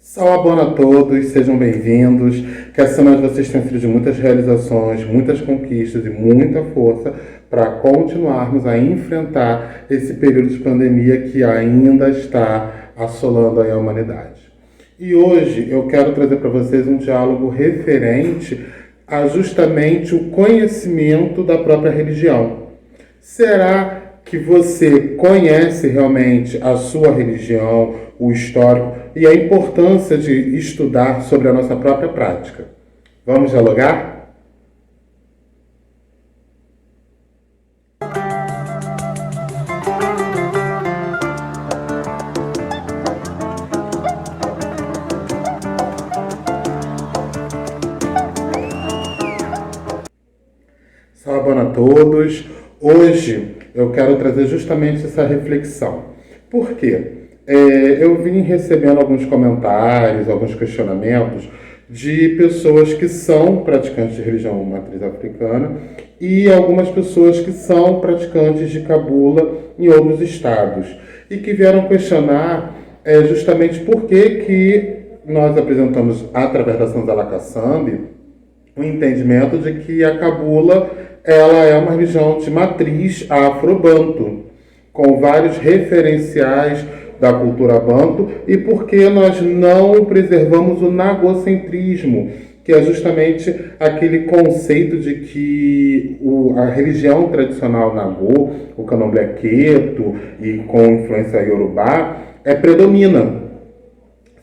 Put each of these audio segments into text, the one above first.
Salve a todos, sejam bem-vindos. Que essa semana vocês tenham sido de muitas realizações, muitas conquistas e muita força para continuarmos a enfrentar esse período de pandemia que ainda está assolando aí a humanidade. E hoje eu quero trazer para vocês um diálogo referente a justamente o conhecimento da própria religião. Será que você conhece realmente a sua religião, o histórico e a importância de estudar sobre a nossa própria prática? Vamos dialogar? Salve a todos. Hoje eu quero trazer justamente essa reflexão. Por quê? Eu vim recebendo alguns comentários, alguns questionamentos de pessoas que são praticantes de religião matriz africana e algumas pessoas que são praticantes de cabula em outros estados e que vieram questionar justamente por que nós apresentamos, através da Sanzala Kasambi, o entendimento de que a cabula ela é uma religião de matriz afro-banto, com vários referenciais da cultura banto, e porque nós não preservamos o nagocentrismo, que é justamente aquele conceito de que a religião tradicional nagô, o candomblé queto e com influência iorubá, predomina.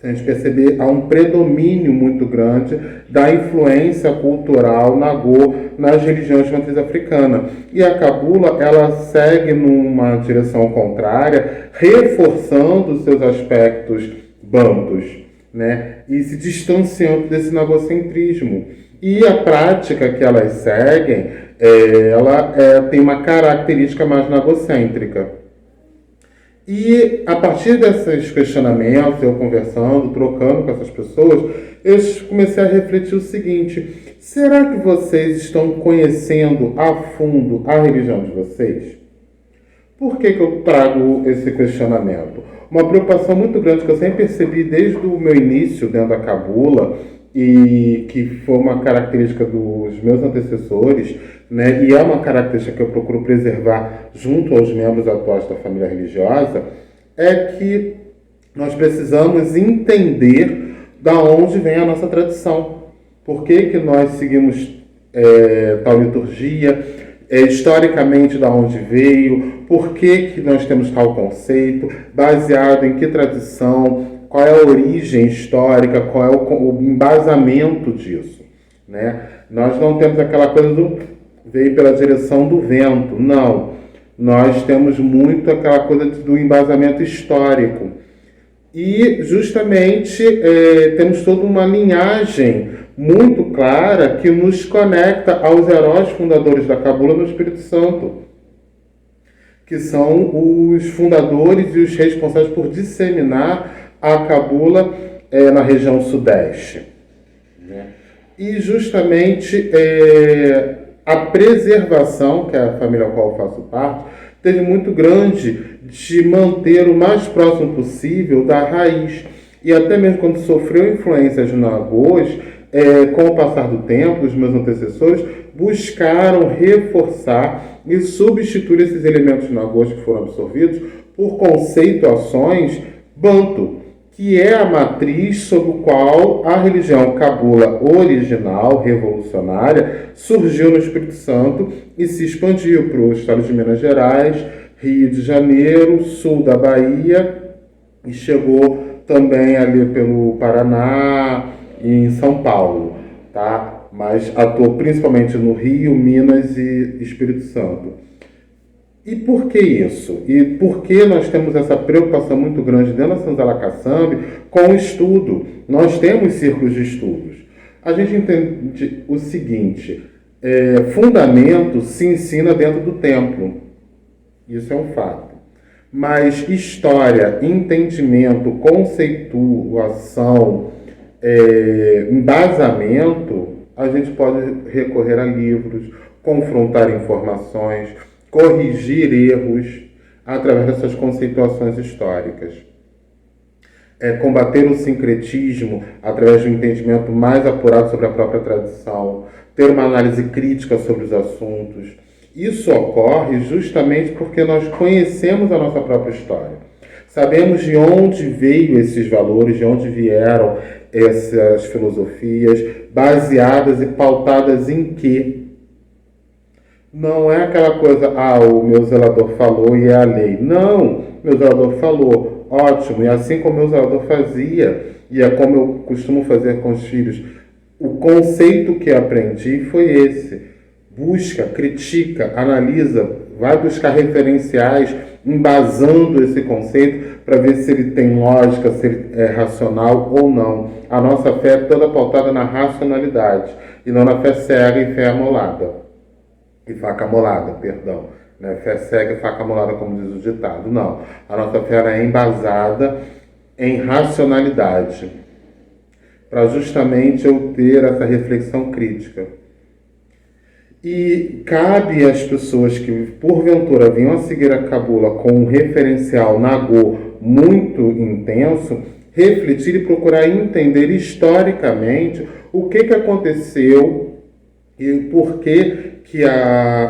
Se a gente perceber, há um predomínio muito grande da influência cultural nagô nas religiões de matriz africana. E a cabula, ela segue numa direção contrária, reforçando seus aspectos bantus, né? E se distanciando desse nagocentrismo. E a prática que elas seguem, tem uma característica mais nagocêntrica. E a partir desses questionamentos, eu conversando, trocando com essas pessoas, eu comecei a refletir o seguinte: será que vocês estão conhecendo a fundo a religião de vocês? Por que eu trago esse questionamento? Uma preocupação muito grande que eu sempre percebi desde o meu início dentro da cabula, e que foi uma característica dos meus antecessores, né, e é uma característica que eu procuro preservar junto aos membros atuais da família religiosa, é que nós precisamos entender da onde vem a nossa tradição. Por que nós seguimos tal liturgia, historicamente da onde veio, por que nós temos tal conceito, baseado em que tradição, qual é a origem histórica, qual é o embasamento disso, né? Nós não temos aquela coisa do veio pela direção do vento, não. Nós temos muito aquela coisa do embasamento histórico. E justamente temos toda uma linhagem muito clara que nos conecta aos heróis fundadores da cabula no Espírito Santo, que são os fundadores e os responsáveis por disseminar a cabula na região sudeste, né? E justamente a preservação, que é a família a qual eu faço parte, teve muito grande de manter o mais próximo possível da raiz. E até mesmo quando sofreu influências nagôs, com o passar do tempo, os meus antecessores buscaram reforçar e substituir esses elementos nagôs que foram absorvidos por conceituações banto, que é a matriz sobre o qual a religião cabula original, revolucionária, surgiu no Espírito Santo e se expandiu para o estado de Minas Gerais, Rio de Janeiro, sul da Bahia, e chegou também ali pelo Paraná e em São Paulo, tá? Mas atuou principalmente no Rio, Minas e Espírito Santo. E por que isso? E por que nós temos essa preocupação muito grande dentro da Sanzala Kasambi com o estudo? Nós temos círculos de estudos. A gente entende o seguinte: fundamento se ensina dentro do templo. Isso é um fato. Mas história, entendimento, conceituação, embasamento, a gente pode recorrer a livros, confrontar informações, corrigir erros através dessas conceituações históricas. combater o sincretismo através de um entendimento mais apurado sobre a própria tradição, ter uma análise crítica sobre os assuntos. Isso ocorre justamente porque nós conhecemos a nossa própria história. Sabemos de onde veio esses valores, de onde vieram essas filosofias, baseadas e pautadas em quê? Não é aquela coisa, o meu zelador falou e é a lei. Não, meu zelador falou, ótimo, e assim como meu zelador fazia, e é como eu costumo fazer com os filhos, o conceito que aprendi foi esse. Busca, critica, analisa, vai buscar referenciais, embasando esse conceito para ver se ele tem lógica, se ele é racional ou não. A nossa fé é toda pautada na racionalidade, e não na fé cega e fé amolada. E faca amolada, perdão. Né? Fé cega e faca amolada, como diz o ditado. Não. A nossa fé é embasada em racionalidade, para justamente eu ter essa reflexão crítica. E cabe às pessoas que, porventura, venham a seguir a Cabula com um referencial Nagô muito intenso, refletir e procurar entender historicamente o que aconteceu e por que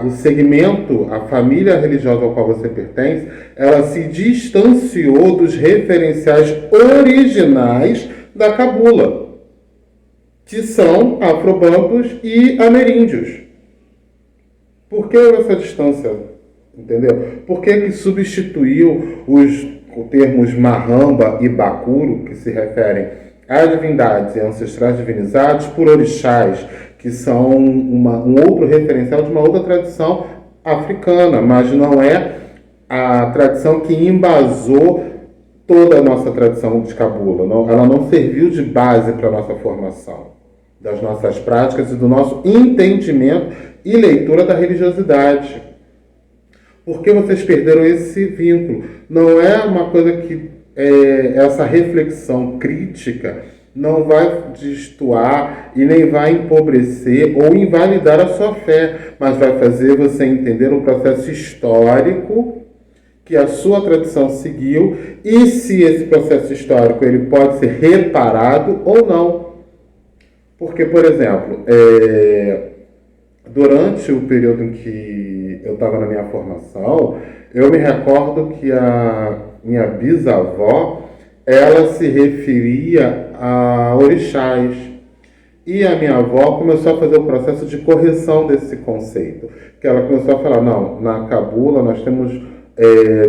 o segmento, a família religiosa ao qual você pertence, ela se distanciou dos referenciais originais da Cabula, que são afrobancos e ameríndios. Por que essa distância? Entendeu? Por que substituiu os termos Mahamba e Bakuro, que se referem a divindades e ancestrais divinizados, por orixás, que são um outro referencial de uma outra tradição africana, mas não é a tradição que embasou toda a nossa tradição de Cabula. Ela não serviu de base para a nossa formação, das nossas práticas e do nosso entendimento e leitura da religiosidade. Por que vocês perderam esse vínculo? Não é uma coisa que essa reflexão crítica não vai destoar e nem vai empobrecer ou invalidar a sua fé, mas vai fazer você entender o processo histórico que a sua tradição seguiu e se esse processo histórico ele pode ser reparado ou não. Porque, por exemplo, durante o período em que eu estava na minha formação, eu me recordo que a minha bisavó, ela se referia a orixás. E a minha avó começou a fazer o processo de correção desse conceito. Que ela começou a falar, não, na Cabula nós temos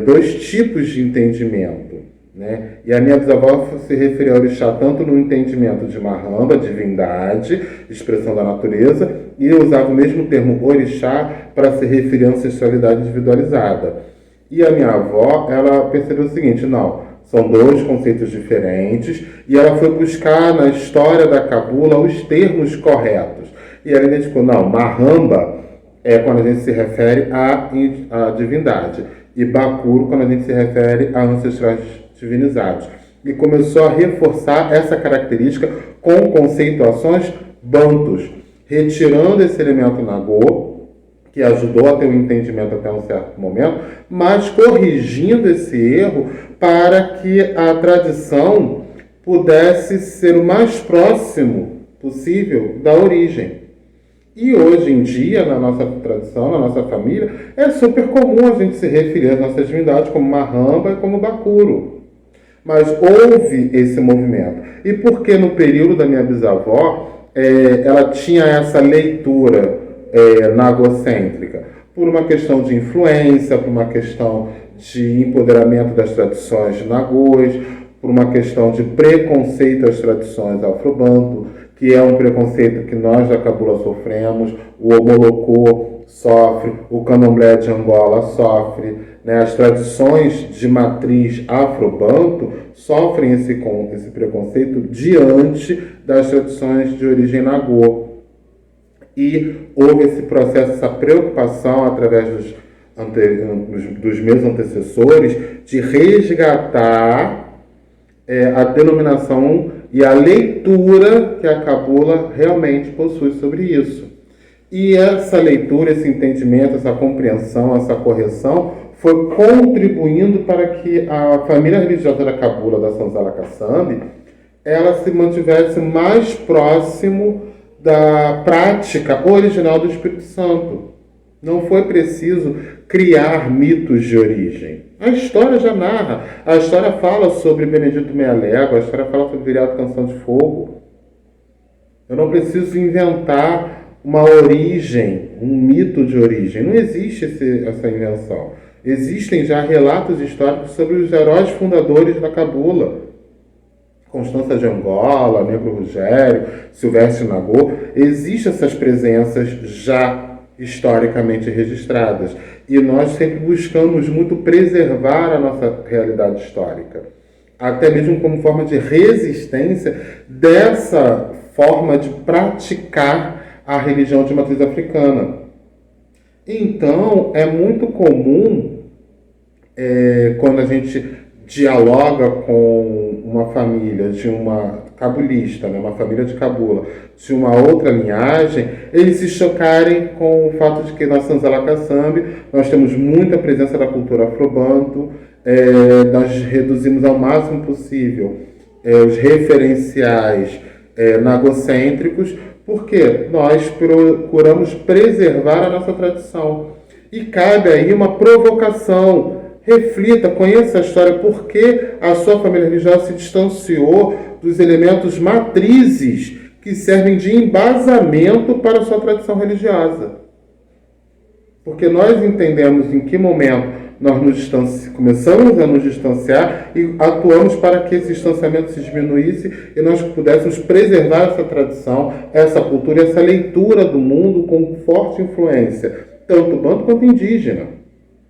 dois tipos de entendimento. Né? E a minha bisavó se referia ao orixá tanto no entendimento de Mahamba, divindade, expressão da natureza, e usava o mesmo termo orixá para se referir à ancestralidade individualizada. E a minha avó, ela percebeu o seguinte, não, são dois conceitos diferentes, e ela foi buscar na história da Cabula os termos corretos. E ela identificou, não, Mahamba é quando a gente se refere à divindade, e Bakuro quando a gente se refere a ancestrais divinizados. E começou a reforçar essa característica com conceituações bantus, retirando esse elemento Nagô, que ajudou a ter um entendimento até um certo momento, mas corrigindo esse erro para que a tradição pudesse ser o mais próximo possível da origem. E hoje em dia, na nossa tradição, na nossa família, é super comum a gente se referir às nossas divindades como Mahamba e como Bakuro. Mas houve esse movimento. E porque no período da minha bisavó, ela tinha essa leitura nagocêntrica? Por uma questão de influência, por uma questão de empoderamento das tradições nagôs, por uma questão de preconceito às tradições afrobanto, que é um preconceito que nós da Cabula sofremos, o Omolocô sofre, o Candomblé de Angola sofre, né? As tradições de matriz afrobanto sofrem esse preconceito diante das tradições de origem nagô. E houve esse processo, essa preocupação através dos meus antecessores de resgatar a denominação e a leitura que a Cabula realmente possui sobre isso. E essa leitura, esse entendimento, essa compreensão, essa correção foi contribuindo para que a família religiosa da Cabula, da Sanzala Kassab, ela se mantivesse mais próximo da prática original do Espírito Santo. Não foi preciso criar mitos de origem. A história já narra. A história fala sobre Benedito Meia Légua, a história fala sobre Viriato Canção de Fogo. Eu não preciso inventar uma origem, um mito de origem. Não existe essa invenção. Existem já relatos históricos sobre os heróis fundadores da Cabula. Constança de Angola, Negro Rogério, Silvestre Nagô. Existem essas presenças já historicamente registradas. E nós sempre buscamos muito preservar a nossa realidade histórica. Até mesmo como forma de resistência dessa forma de praticar a religião de matriz africana. Então, é muito comum, quando a gente dialoga com uma família de uma cabulista, né, uma família de cabula, de uma outra linhagem, eles se chocarem com o fato de que na Sanzala Kassab nós temos muita presença da cultura afrobanto, nós reduzimos ao máximo possível os referenciais nagocêntricos, porque nós procuramos preservar a nossa tradição. E cabe aí uma provocação. Reflita, conheça a história, por que a sua família religiosa se distanciou dos elementos matrizes que servem de embasamento para a sua tradição religiosa. Porque nós entendemos em que momento nós começamos a nos distanciar e atuamos para que esse distanciamento se diminuísse e nós pudéssemos preservar essa tradição, essa cultura e essa leitura do mundo com forte influência, tanto banto quanto indígena.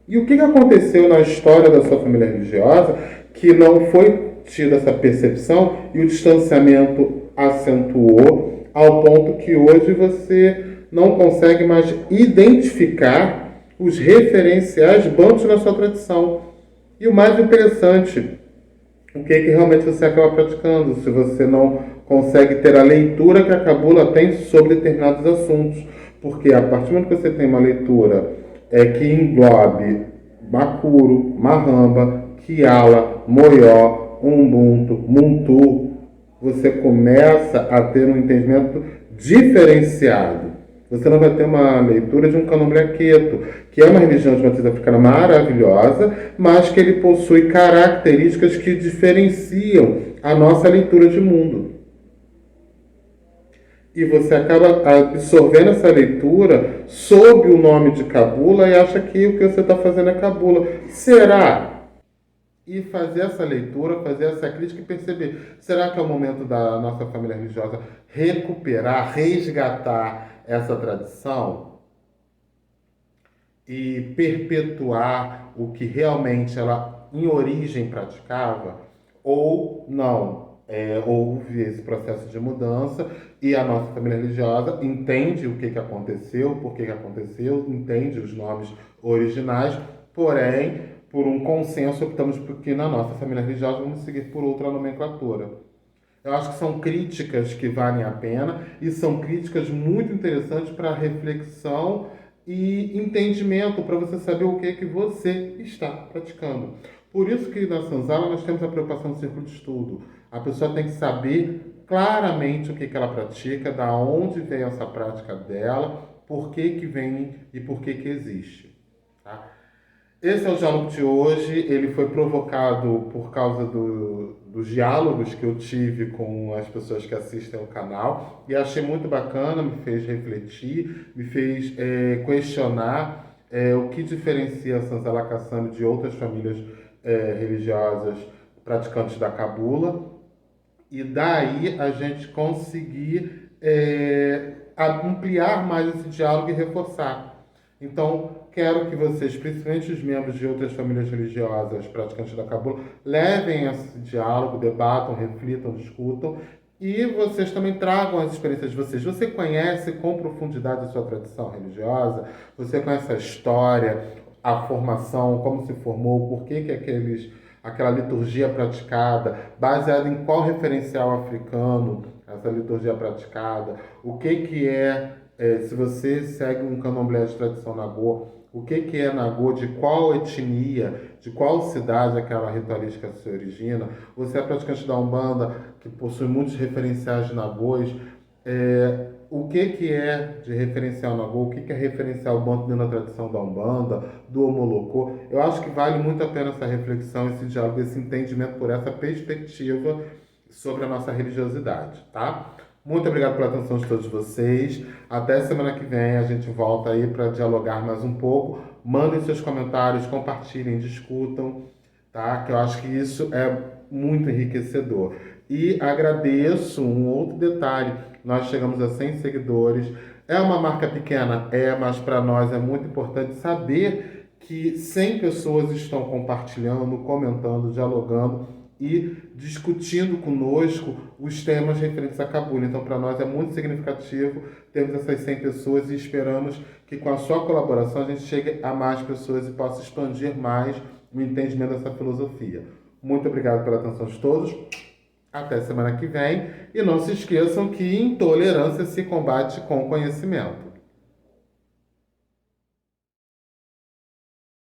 E o que aconteceu na história da sua família religiosa que não foi tida essa percepção e o distanciamento acentuou ao ponto que hoje você não consegue mais identificar os referenciais bantos na sua tradição. E o mais interessante, o que realmente você acaba praticando, se você não consegue ter a leitura que a Cabula tem sobre determinados assuntos. Porque a partir do momento que você tem uma leitura que englobe Makuru, Mahamba, Kiala, Moió, Ubuntu, Muntu, você começa a ter um entendimento diferenciado. Você não vai ter uma leitura de um candomblé queto, que é uma religião de matriz africana maravilhosa, mas que ele possui características que diferenciam a nossa leitura de mundo. E você acaba absorvendo essa leitura sob o nome de Cabula e acha que o que você está fazendo é Cabula. Será? E fazer essa leitura, fazer essa crítica e perceber, será que é o momento da nossa família religiosa recuperar, resgatar essa tradição e perpetuar o que realmente ela em origem praticava, ou não? Houve esse processo de mudança e a nossa família religiosa entende o que aconteceu, por que aconteceu, entende os nomes originais, porém, por um consenso, optamos por que na nossa família religiosa vamos seguir por outra nomenclatura. Eu acho que são críticas que valem a pena e são críticas muito interessantes para reflexão e entendimento, para você saber o que você está praticando. Por isso que na Sanzala nós temos a preocupação do círculo de estudo. A pessoa tem que saber claramente o que ela pratica, da onde vem essa prática dela, por que vem e por que existe. Tá? Esse é o diálogo de hoje. Ele foi provocado por causa dos diálogos que eu tive com as pessoas que assistem ao canal e achei muito bacana, me fez refletir, me fez questionar o que diferencia a Sanzala Kassab de outras famílias religiosas praticantes da Cabula, e daí a gente conseguir ampliar mais esse diálogo e reforçar. Então, quero que vocês, principalmente os membros de outras famílias religiosas praticantes da Cabula, levem esse diálogo, debatam, reflitam, discutam, e vocês também tragam as experiências de vocês. Você conhece com profundidade a sua tradição religiosa? Você conhece a história, a formação, como se formou, por que aquela liturgia praticada, baseada em qual referencial africano essa liturgia praticada, o que é, se você segue um candomblé de tradição nagô, o que é Nagô, de qual etnia, de qual cidade aquela ritualística se origina. Você é praticante da Umbanda, que possui muitos referenciais de Nagôs. O que é de referencial Nagô, o que é referencial Banto dentro da tradição da Umbanda, do Omolocô. Eu acho que vale muito a pena essa reflexão, esse diálogo, esse entendimento por essa perspectiva sobre a nossa religiosidade, tá? Muito obrigado pela atenção de todos vocês. Até semana que vem a gente volta aí para dialogar mais um pouco. Mandem seus comentários, compartilhem, discutam, tá? Que eu acho que isso é muito enriquecedor. E agradeço um outro detalhe. Nós chegamos a 100 seguidores. É uma marca pequena? É, mas para nós é muito importante saber que 100 pessoas estão compartilhando, comentando, dialogando e discutindo conosco os temas referentes a Cabula. Então, para nós é muito significativo termos essas 100 pessoas e esperamos que com a sua colaboração a gente chegue a mais pessoas e possa expandir mais o entendimento dessa filosofia. Muito obrigado pela atenção de todos. Até semana que vem. E não se esqueçam que intolerância se combate com conhecimento.